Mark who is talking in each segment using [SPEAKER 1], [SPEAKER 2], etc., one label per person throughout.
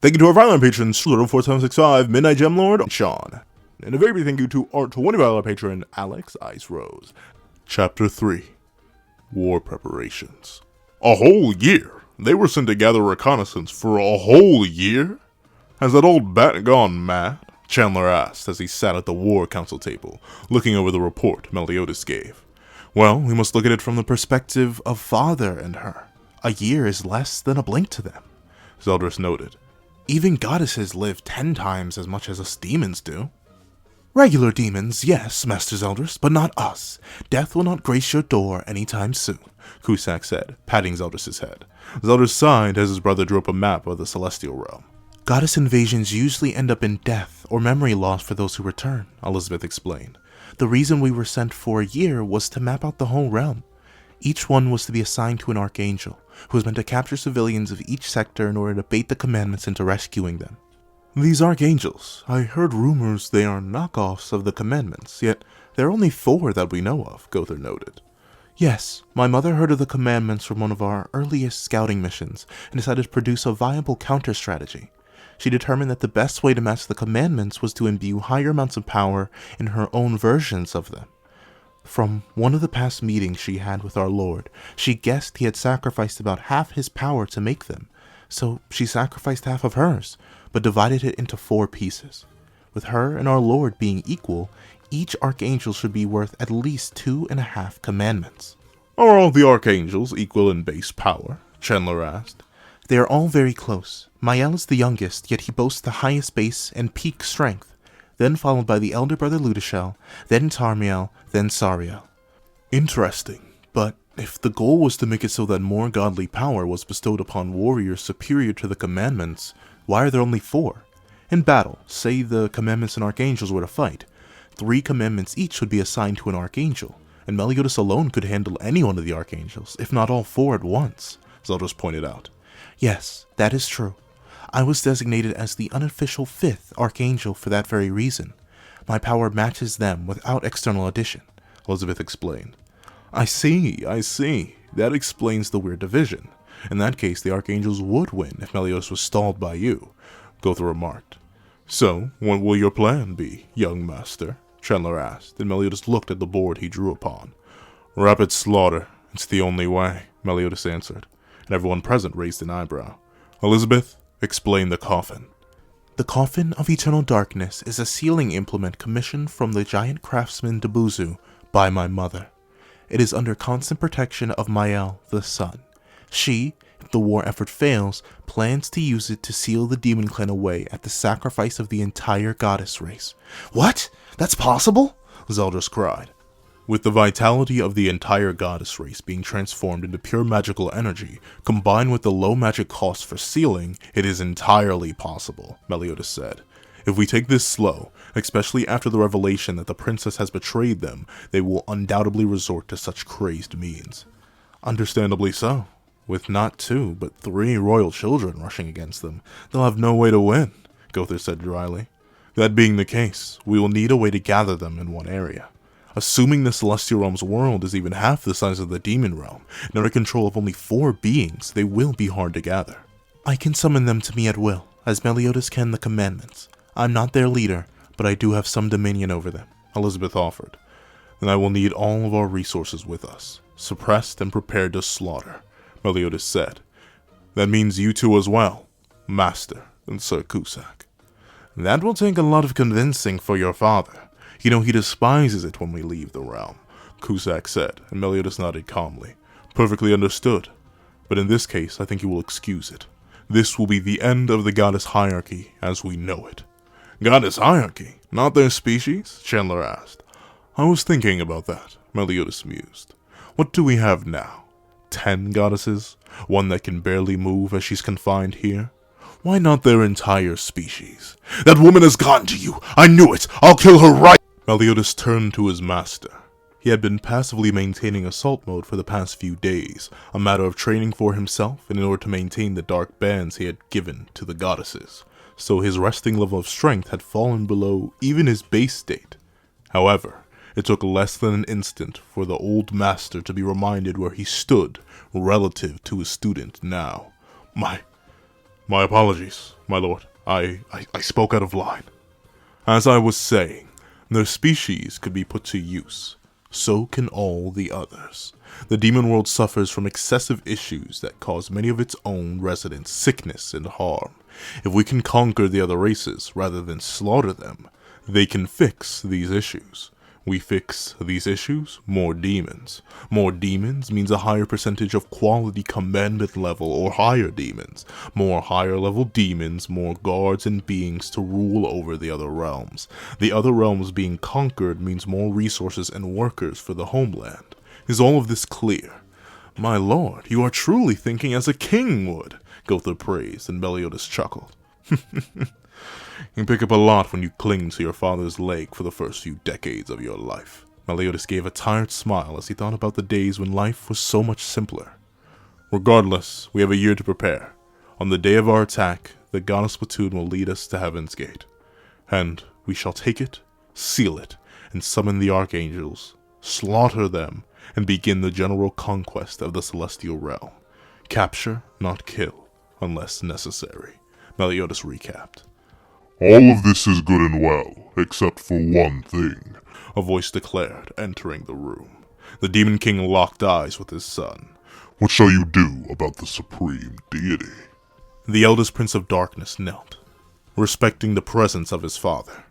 [SPEAKER 1] Thank you to our violent patrons, Slurdo4765, Midnight Gemlord, and Sean. And a very big thank you to our 20 patron, Alex Ice Rose. Chapter 3 War Preparations. A whole year? They were sent to gather reconnaissance for a whole year? Has that old bat gone mad? Chandler asked as he sat at the war council table, looking over the report Meliodas gave. Well, we must look at it from the perspective of father and her. A year is less than a blink to them, Zeldris noted. Even goddesses live 10 times as much as us demons do. Regular demons, yes, Master Zeldris, but not us. Death will not grace your door anytime soon, Cusack said, patting Zeldris' head. Zeldris sighed as his brother drew up a map of the celestial realm. Goddess invasions usually end up in death or memory loss for those who return, Elizabeth explained. The reason we were sent for a year was to map out the whole realm. Each one was to be assigned to an archangel, who was meant to capture civilians of each sector in order to bait the commandments into rescuing them. These archangels, I heard rumors they are knockoffs of the commandments, yet there are only 4 that we know of, Gother noted. Yes, my mother heard of the commandments from one of our earliest scouting missions and decided to produce a viable counter-strategy. She determined that the best way to match the commandments was to imbue higher amounts of power in her own versions of them. From one of the past meetings she had with our Lord, she guessed he had sacrificed about half his power to make them, so she sacrificed half of hers, but divided it into 4 pieces. With her and our Lord being equal, each archangel should be worth at least 2.5 commandments. Are all the archangels equal in base power? Chandler asked. They are all very close. Mael is the youngest, yet he boasts the highest base and peak strength, then followed by the elder brother Ludishel, then Tarmiel, then Sariel. Interesting, but if the goal was to make it so that more godly power was bestowed upon warriors superior to the commandments, why are there only 4? In battle, say the commandments and archangels were to fight, 3 commandments each would be assigned to an archangel, and Meliodas alone could handle any one of the archangels, if not all 4 at once, Zeldris pointed out. Yes, that is true. I was designated as the unofficial 5th archangel for that very reason. My power matches them without external addition, Elizabeth explained. I see. That explains the weird division. In that case, the archangels would win if Meliodas was stalled by you, Gother remarked. So, what will your plan be, young master? Chandler asked, and Meliodas looked at the board he drew upon. Rapid slaughter. It's the only way, Meliodas answered, and everyone present raised an eyebrow. Elizabeth, explain the coffin. The Coffin of Eternal Darkness is a sealing implement commissioned from the giant craftsman Debuzu by my mother. It is under constant protection of Mael, the sun. She, if the war effort fails, plans to use it to seal the demon clan away at the sacrifice of the entire goddess race. What? That's possible? Zeldris cried. With the vitality of the entire goddess race being transformed into pure magical energy, combined with the low magic cost for sealing, it is entirely possible, Meliodas said. If we take this slow, especially after the revelation that the princess has betrayed them, they will undoubtedly resort to such crazed means. Understandably so. With not 2, but 3 royal children rushing against them, they'll have no way to win, Gother said dryly. That being the case, we will need a way to gather them in one area. Assuming the Celestial Realm's world is even half the size of the Demon Realm, and under control of only 4 beings, they will be hard to gather. I can summon them to me at will, as Meliodas can the commandments. I'm not their leader, but I do have some dominion over them, Elizabeth offered. Then I will need all of our resources with us, suppressed and prepared to slaughter, Meliodas said. That means you two as well, Master and Sir Cusack. That will take a lot of convincing for your father. You know he despises it when we leave the realm, Cusack said, and Meliodas nodded calmly. Perfectly understood. But in this case, I think you will excuse it. This will be the end of the goddess hierarchy as we know it. Goddess hierarchy? Not their species? Chandler asked. I was thinking about that, Meliodas mused. What do we have now? 10 goddesses? One that can barely move as she's confined here? Why not their entire species? That woman has gotten to you! I knew it! I'll kill her right— Meliodas turned to his master. He had been passively maintaining assault mode for the past few days, a matter of training for himself and in order to maintain the dark bands he had given to the goddesses, so his resting level of strength had fallen below even his base state. However, it took less than an instant for the old master to be reminded where he stood relative to his student now. My apologies, my lord. I spoke out of line. As I was saying, their species could be put to use. So can all the others. The demon world suffers from excessive issues that cause many of its own residents sickness and harm. If we can conquer the other races rather than slaughter them, they can fix these issues. We fix these issues, more demons. More demons means a higher percentage of quality commandment level or higher demons. More higher level demons, more guards and beings to rule over the other realms. The other realms being conquered means more resources and workers for the homeland. Is all of this clear? My lord, you are truly thinking as a king would, Gilthunder praised, and Meliodas chuckled. You pick up a lot when you cling to your father's leg for the first few decades of your life. Meliodas gave a tired smile as he thought about the days when life was so much simpler. Regardless, we have a year to prepare. On the day of our attack, the goddess platoon will lead us to Heaven's Gate. And we shall take it, seal it, and summon the archangels, slaughter them, and begin the general conquest of the celestial realm. Capture, not kill, unless necessary, Meliodas recapped.
[SPEAKER 2] All of this is good and well, except for one thing,
[SPEAKER 1] a voice declared, entering the room. The Demon King locked eyes with his son.
[SPEAKER 2] What shall you do about the supreme deity?
[SPEAKER 1] The eldest Prince of Darkness knelt, respecting the presence of his father.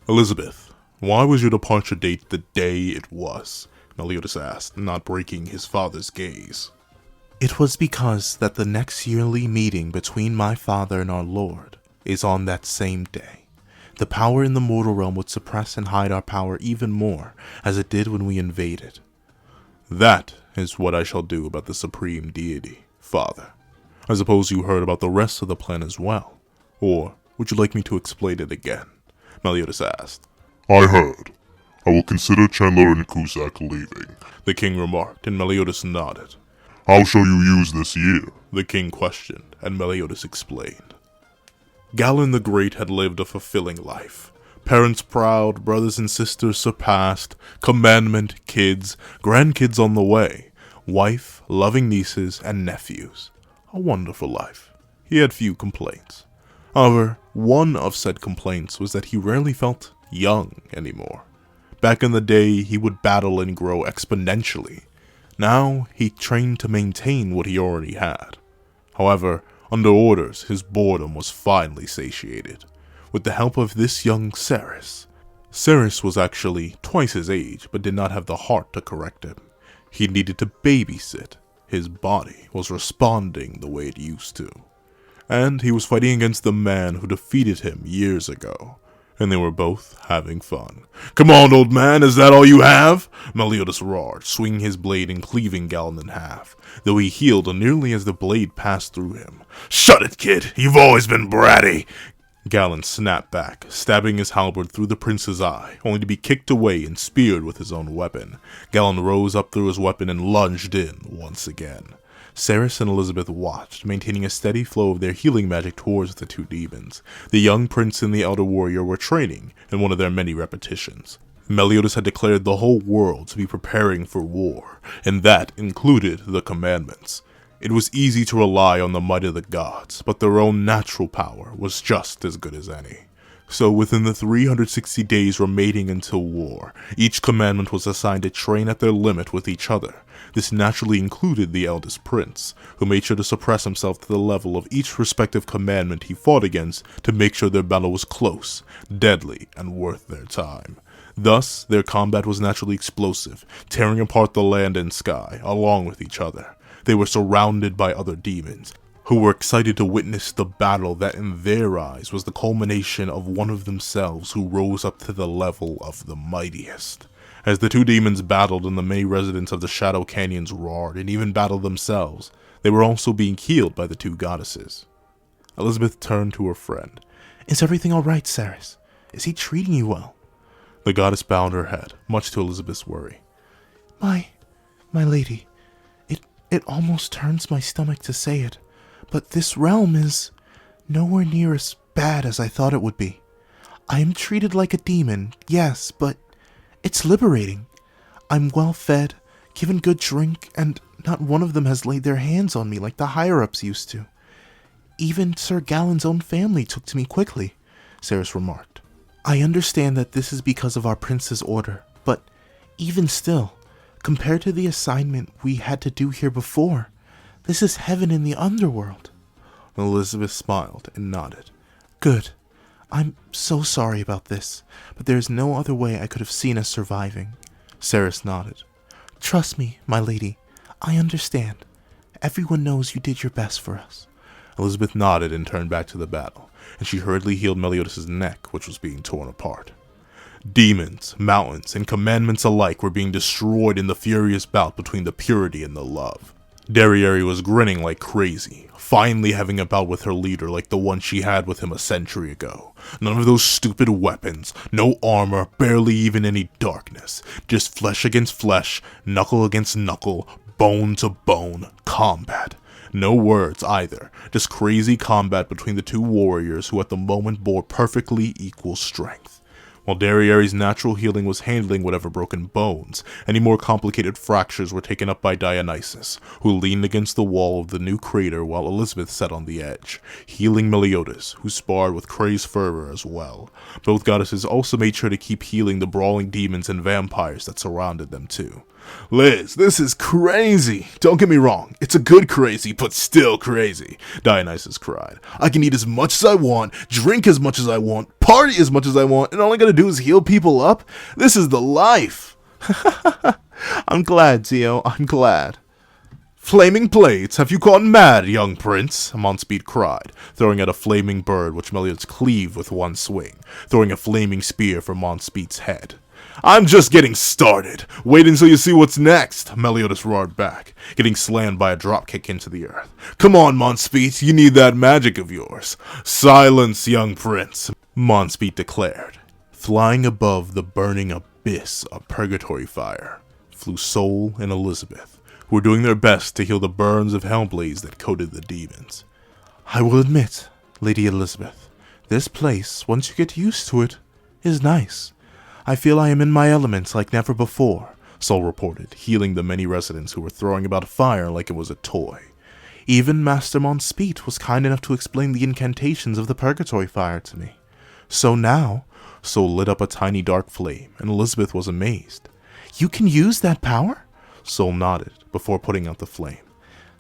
[SPEAKER 1] Elizabeth, why was your departure date the day it was? Meliodas asked, not breaking his father's gaze. It was because that the next yearly meeting between my father and our Lord is on that same day. The power in the mortal realm would suppress and hide our power even more, as it did when we invaded. That is what I shall do about the supreme deity, father. I suppose you heard about the rest of the plan as well. Or would you like me to explain it again? Meliodas asked.
[SPEAKER 2] I heard. I will consider Chandler and Cusack leaving,
[SPEAKER 1] the king remarked, and Meliodas nodded.
[SPEAKER 2] How shall you use this year?
[SPEAKER 1] The king questioned, and Meliodas explained. Gawain the Great had lived a fulfilling life. Parents proud, brothers and sisters surpassed, commandment, kids, grandkids on the way, wife, loving nieces, and nephews. A wonderful life. He had few complaints. However, one of said complaints was that he rarely felt young anymore. Back in the day, he would battle and grow exponentially. Now, he trained to maintain what he already had. However, under orders, his boredom was finally satiated, with the help of this young Ceres. Ceres was actually twice his age, but did not have the heart to correct him. He needed to babysit. His body was responding the way it used to. And he was fighting against the man who defeated him years ago, and they were both having fun. Come on, old man, is that all you have? Meliodas roared, swinging his blade and cleaving Gawain in half, though he healed nearly as the blade passed through him. Shut it, kid! You've always been bratty! Gawain snapped back, stabbing his halberd through the prince's eye, only to be kicked away and speared with his own weapon. Gawain rose up through his weapon and lunged in once again. Ceres and Elizabeth watched, maintaining a steady flow of their healing magic towards the two demons. The young prince and the elder warrior were training in one of their many repetitions. Meliodas had declared the whole world to be preparing for war, and that included the commandments. It was easy to rely on the might of the gods, but their own natural power was just as good as any. So within the 360 days remaining until war, each commandment was assigned to train at their limit with each other. This naturally included the eldest prince, who made sure to suppress himself to the level of each respective commandment he fought against to make sure their battle was close, deadly, and worth their time. Thus, their combat was naturally explosive, tearing apart the land and sky, along with each other. They were surrounded by other demons, who were excited to witness the battle that in their eyes was the culmination of one of themselves who rose up to the level of the mightiest. As the two demons battled and the many residents of the Shadow Canyons roared and even battled themselves, they were also being healed by the two goddesses. Elizabeth turned to her friend. Is everything all right, Ceres? Is he treating you well? The goddess bowed her head, much to Elizabeth's worry. My lady, it almost turns my stomach to say it, but this realm is nowhere near as bad as I thought it would be. I am treated like a demon, yes, but it's liberating. I'm well fed, given good drink, and not one of them has laid their hands on me like the higher-ups used to. Even Sir Galen's own family took to me quickly, Ceres remarked. I understand that this is because of our prince's order, but even still, compared to the assignment we had to do here before, this is heaven in the underworld. Elizabeth smiled and nodded. Good. I'm so sorry about this, but there is no other way I could have seen us surviving. Ceres nodded. Trust me, my lady. I understand. Everyone knows you did your best for us. Elizabeth nodded and turned back to the battle, and she hurriedly healed Meliodas' neck, which was being torn apart. Demons, mountains, and commandments alike were being destroyed in the furious bout between the purity and the love. Derriere was grinning like crazy, finally having a bout with her leader like the one she had with him a century ago. None of those stupid weapons, no armor, barely even any darkness. Just flesh against flesh, knuckle against knuckle, bone to bone combat. No words either, just crazy combat between the two warriors who at the moment bore perfectly equal strength. While Derriere's natural healing was handling whatever broken bones, any more complicated fractures were taken up by Dionysus, who leaned against the wall of the new crater while Elizabeth sat on the edge, healing Meliodas, who sparred with crazed fervor as well. Both goddesses also made sure to keep healing the brawling demons and vampires that surrounded them too. Liz, this is crazy! Don't get me wrong, it's a good crazy, but still crazy, Dionysus cried. I can eat as much as I want, drink as much as I want, party as much as I want, and all I gotta do is heal people up? This is the life! I'm glad, Zio, I'm glad. Flaming plates, have you gone mad, young prince? Monspeed cried, throwing at a flaming bird which Meliodas cleaved with one swing, throwing a flaming spear for Monspeed's head. I'm just getting started. Wait until you see what's next, Meliodas roared back, getting slammed by a dropkick into the earth. Come on, Monspeed, you need that magic of yours. Silence, young prince, Monspeed declared. Flying above the burning abyss of purgatory fire flew Sol and Elizabeth, who were doing their best to heal the burns of hellblaze that coated the demons. I will admit, Lady Elizabeth, this place, once you get used to it, is nice. I feel I am in my element like never before, Sol reported, healing the many residents who were throwing about fire like it was a toy. Even Master Monspeed was kind enough to explain the incantations of the purgatory fire to me. So now, Sol lit up a tiny dark flame, and Elizabeth was amazed. You can use that power? Sol nodded, before putting out the flame.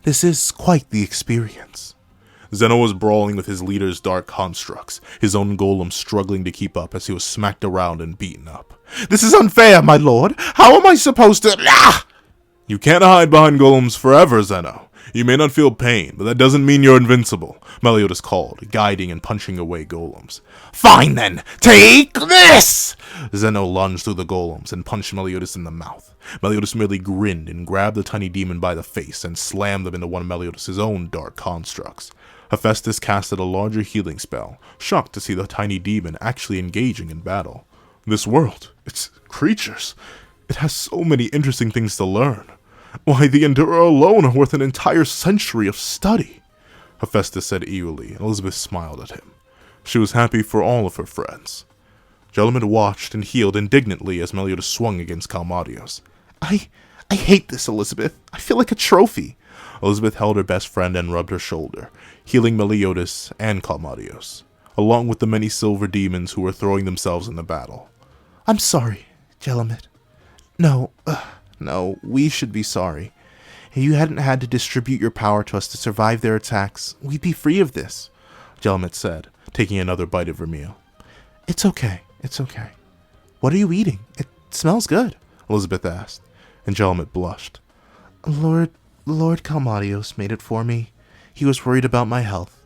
[SPEAKER 1] This is quite the experience. Zeno was brawling with his leader's dark constructs, his own golem struggling to keep up as he was smacked around and beaten up. This is unfair, my lord! How am I supposed to— Ah! You can't hide behind golems forever, Zeno. You may not feel pain, but that doesn't mean you're invincible, Meliodas called, guiding and punching away golems. Fine then, take this! Zeno lunged through the golems and punched Meliodas in the mouth. Meliodas merely grinned and grabbed the tiny demon by the face and slammed them into one of Meliodas' own dark constructs. Hephaestus casted a larger healing spell, shocked to see the tiny demon actually engaging in battle. This world, its creatures, it has so many interesting things to learn. Why, the Endura alone are worth an entire century of study, Hephaestus said eagerly, and Elizabeth smiled at him. She was happy for all of her friends. Gelamet watched and healed indignantly as Meliodas swung against Calmadios. I hate this, Elizabeth. I feel like a trophy. Elizabeth held her best friend and rubbed her shoulder, healing Meliodas and Calmadios, along with the many silver demons who were throwing themselves in the battle. I'm sorry, Gelamet. No, we should be sorry. If you hadn't had to distribute your power to us to survive their attacks, we'd be free of this, Gelamet said, taking another bite of her meal. It's okay. What are you eating? It smells good, Elizabeth asked, and Gelamet blushed. Lord Calmadios made it for me. He was worried about my health.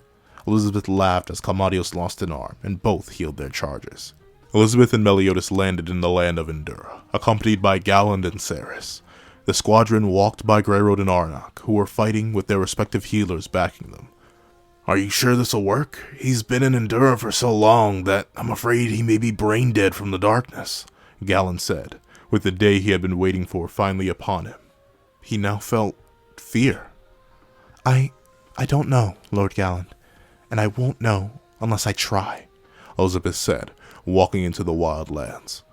[SPEAKER 1] Elizabeth laughed as Calmadios lost an arm, and both healed their charges. Elizabeth and Meliodas landed in the land of Endura, accompanied by Galand and Ceres. The squadron walked by Greyroad and Arnok, who were fighting with their respective healers backing them. Are you sure this'll work? He's been in Endura for so long that I'm afraid he may be brain dead from the darkness, Galand said, with the day he had been waiting for finally upon him. He now felt fear. I don't know, Lord Galand, and I won't know unless I try, Elizabeth said, walking into the wild lands.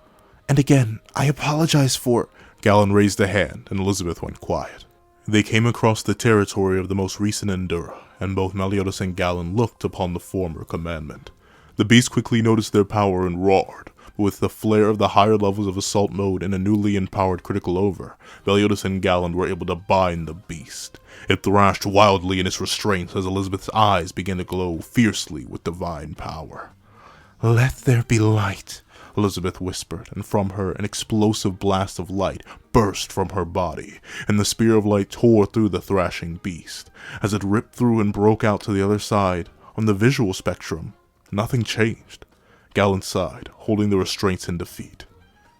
[SPEAKER 1] And again, I apologize for— Galand raised a hand, and Elizabeth went quiet. They came across the territory of the most recent Endura, and both Meliodas and Gawain looked upon the former commandment. The beast quickly noticed their power and roared, but with the flare of the higher levels of assault mode and a newly empowered critical over, Meliodas and Gawain were able to bind the beast. It thrashed wildly in its restraints as Elizabeth's eyes began to glow fiercely with divine power. "Let there be light," Elizabeth whispered, and from her an explosive blast of light burst from her body, and the spear of light tore through the thrashing beast. As it ripped through and broke out to the other side, on the visual spectrum, nothing changed. Gawain sighed, holding the restraints in defeat.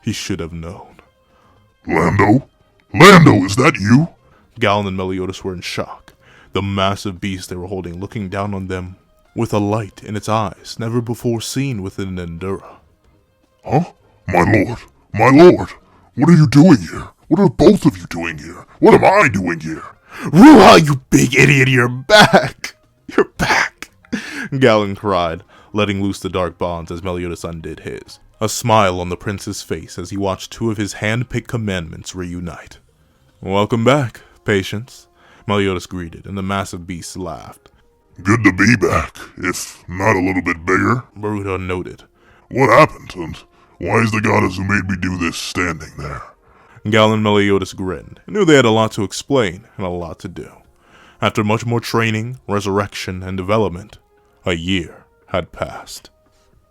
[SPEAKER 1] He should have known.
[SPEAKER 2] Lando? Lando, is that you?
[SPEAKER 1] Gawain and Meliodas were in shock. The massive beast they were holding looking down on them with a light in its eyes never before seen within an Endura.
[SPEAKER 2] Huh? My lord, my lord, what are you doing here? What are both of you doing here? What am I doing here?
[SPEAKER 1] "Ruha, you big idiot, you're back! You're back!" Gawain cried, letting loose the dark bonds as Meliodas undid his. A smile on the prince's face as he watched two of his hand-picked commandments reunite. "Welcome back, patience," Meliodas greeted, and the massive beast laughed.
[SPEAKER 2] Good to be back, if not a little bit bigger.
[SPEAKER 1] Baruta noted.
[SPEAKER 2] What happened, and why is the goddess who made me do this standing there?
[SPEAKER 1] Gawain and Meliodas grinned, and knew they had a lot to explain and a lot to do. After much more training, resurrection, and development, a year had passed.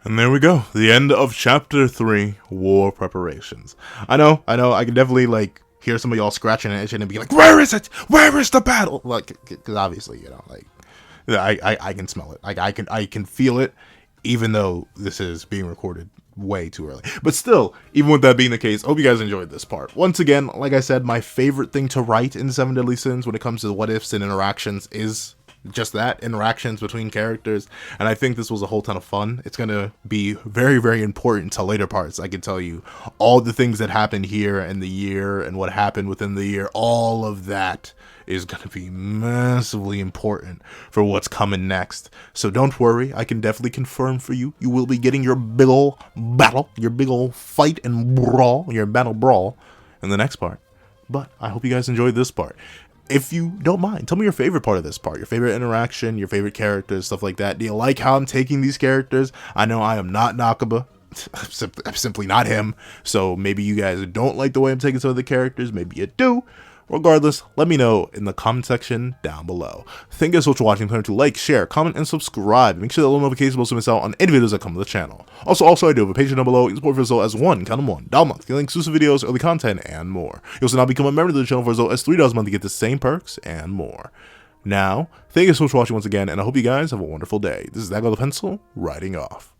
[SPEAKER 1] And there we go, the end of Chapter 3, War Preparations. I know, I can definitely, hear some of y'all scratching and itching and be like, "Where is it? Where is the battle?" Because obviously, I can smell it. I can feel it, even though this is being recorded way too early. But still, even with that being the case, I hope you guys enjoyed this part. Once again, like I said, my favorite thing to write in Seven Deadly Sins when it comes to what ifs and interactions is just that, interactions between characters, and I think this was a whole ton of fun. It's gonna be very, very important to later parts. I can tell you all the things that happened here in the year and what happened within the year, all of that is gonna be massively important for what's coming next. So don't worry, I can definitely confirm for you, you will be getting your big ol' battle, your big ol' fight and brawl, your battle brawl in the next part. But I hope you guys enjoyed this part. If you don't mind, tell me your favorite part of this part, your favorite interaction, your favorite characters, stuff like that. Do you like how I'm taking these characters? I know I am not Nakaba. I'm simply not him. So maybe you guys don't like the way I'm taking some of the characters. Maybe you do. Regardless, let me know in the comment section down below. Thank you guys so much for watching. Remember to like, share, comment, and subscribe. Make sure that little notification bell so you miss out on any videos that come to the channel. Also, I do have a Patreon down below. You can support for as low as $1 a month, getting exclusive videos, early content, and more. You also now become a member of the channel for as low as $3 a month to get the same perks and more. Now, thank you so much for watching once again, and I hope you guys have a wonderful day. This is That Guy with a Pencil, writing off.